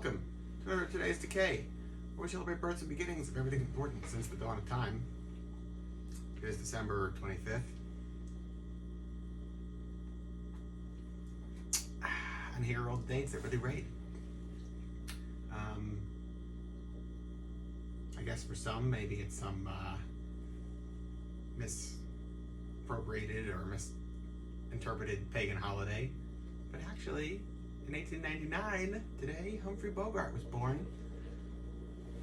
welcome to today's Decay, where we celebrate births and beginnings of everything important since the dawn of time. It is December 25th. And here are all the dates that really rate. I guess for some, maybe it's some misappropriated or misinterpreted pagan holiday. But actually, in 1899, today, Humphrey Bogart was born.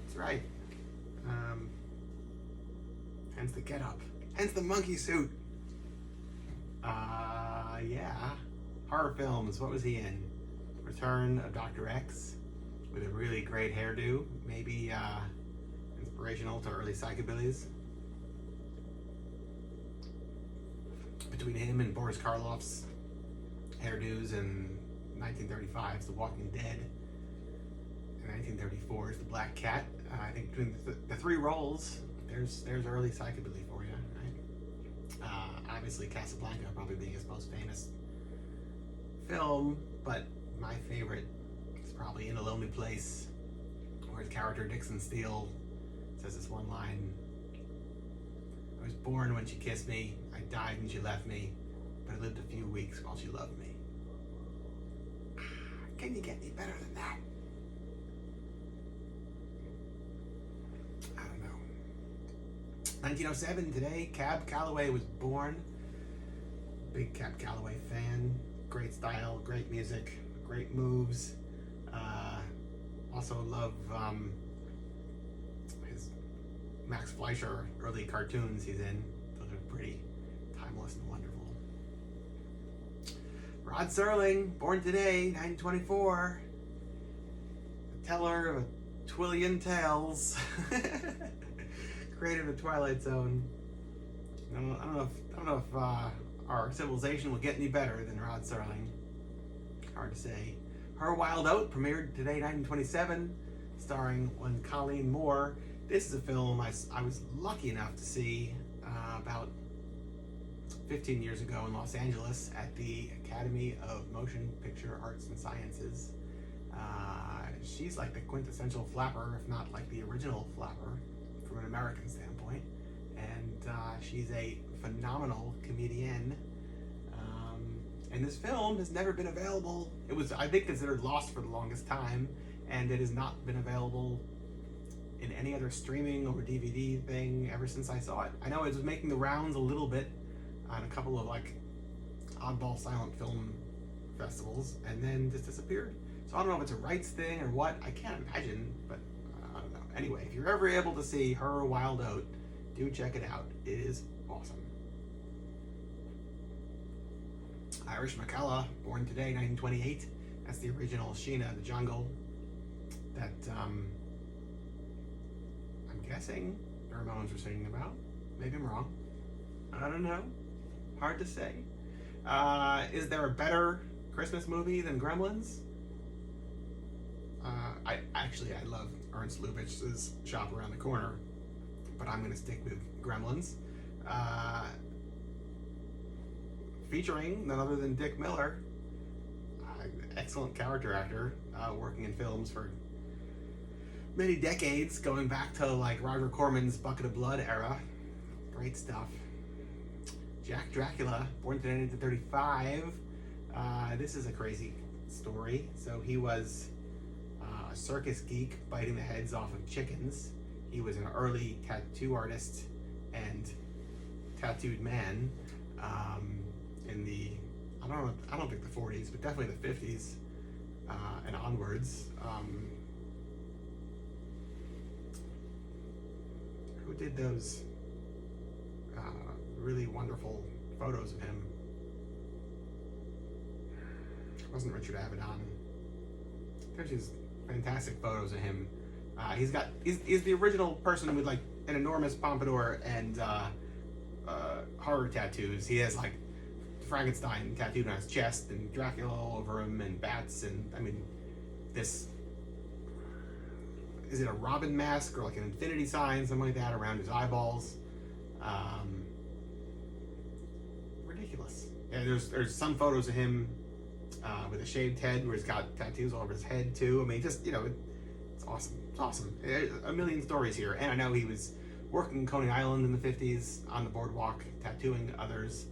That's right. Hence the get-up. Hence the monkey suit. Yeah. Horror films, what was he in? Return of Dr. X, with a really great hairdo. Maybe inspirational to early psychobillies. Between him and Boris Karloff's hairdos in 1935's The Walking Dead, and 1934's The Black Cat. I think between the three roles, there's early psychobilly for you, right? Obviously Casablanca probably being his most famous film, but my favorite is probably In a Lonely Place, where his character Dixon Steele says this one line: "I was born when she kissed me, I died when she left me, but I lived a few weeks while she loved me." Can you get any better than that? I don't know. 1907, today, Cab Calloway was born. Big Cab Calloway fan. Great style, great music, great moves. Also love his Max Fleischer early cartoons he's in. Those are pretty timeless and wonderful. Rod Serling, born today, 1924. The teller of a twillion tales. Creator of the Twilight Zone. I don't know if our civilization will get any better than Rod Serling. Hard to say. Her Wild Oat premiered today, 1927, starring one Colleen Moore. This is a film I was lucky enough to see about 15 years ago in Los Angeles at the Academy of Motion Picture Arts and Sciences. She's like the quintessential flapper, if not like the original flapper from an American standpoint. And she's a phenomenal comedian. And this film has never been available. It was, I think, considered lost for the longest time, and it has not been available in any other streaming or DVD thing ever since I saw it. I know it was making the rounds a little bit on a couple of like oddball silent film festivals, and then just disappeared. So I don't know if it's a rights thing or what. I can't imagine, but I don't know. Anyway, if you're ever able to see Her Wild Oat, do check it out. It is awesome. Irish McCullough, born today, 1928. That's the original Sheena the Jungle. That I'm guessing the Ramones were singing about. Maybe I'm wrong. I don't know. Hard to say. Is there a better Christmas movie than Gremlins? I love Ernst Lubitsch's Shop Around the Corner, but I'm going to stick with Gremlins. Featuring none other than Dick Miller, excellent character actor, working in films for many decades, going back to like Roger Corman's Bucket of Blood era. Great stuff. Jack Dracula, born today in 1935. This is a crazy story. So he was a circus geek biting the heads off of chickens. He was an early tattoo artist and tattooed man in the, I don't think the 40s, but definitely the 50s and onwards. Who did those really wonderful photos of him? It wasn't Richard Avedon. There's just fantastic photos of him. He's the original person with like an enormous pompadour and horror tattoos. He has like Frankenstein tattooed on his chest and Dracula all over him and bats, and I mean, this, is it a Robin mask or like an infinity sign, something like that around his eyeballs? Ridiculous. Yeah, there's some photos of him with a shaved head, where he's got tattoos all over his head too. I mean, just it's awesome. It's awesome. A million stories here, and I know he was working in Coney Island in the '50s on the boardwalk, tattooing others,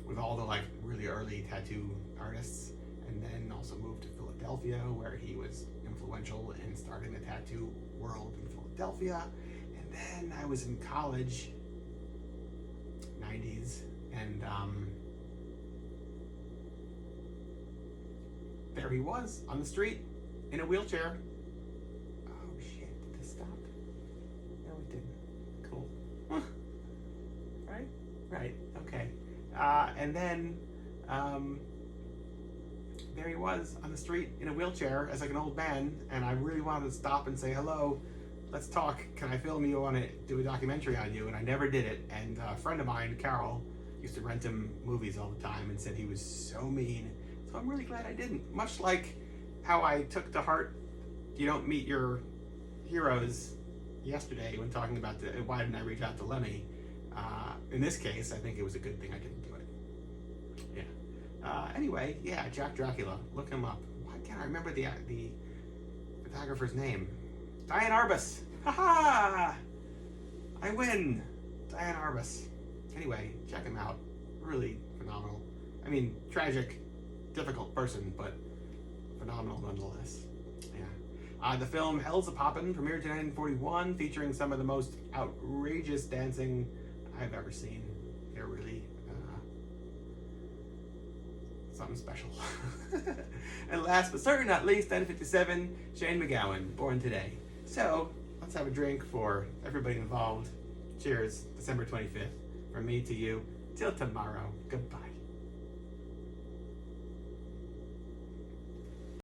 with all the like really early tattoo artists, and then also moved to Philadelphia, where he was influential in starting the tattoo world in Philadelphia. And then I was in college, '90s, and there he was on the street in a wheelchair. Oh shit, did this stop? No, it didn't. Cool. Right, okay. And then there he was on the street in a wheelchair as like an old man, and I really wanted to stop and say, hello, let's talk, can I film you, I want to do a documentary on you, and I never did it. And a friend of mine, Carol, used to rent him movies all the time and said he was so mean. So I'm really glad I didn't. Much like how I took to heart you don't meet your heroes yesterday when talking about why didn't I reach out to Lemmy. In this case, I think it was a good thing I didn't do it. Yeah. Anyway, yeah, Jack Dracula. Look him up. Why can't I remember the photographer's name? Diane Arbus. Ha! I win. Diane Arbus. Anyway, check him out. Really phenomenal. I mean, tragic, difficult person, but phenomenal nonetheless. Yeah. The film Hell's a Poppin' premiered in 1941, featuring some of the most outrageous dancing I've ever seen. They're really something special. And last but certainly not least, 1057, Shane MacGowan, born today. So let's have a drink for everybody involved. Cheers, December 25th. From me to you. Till tomorrow. Goodbye.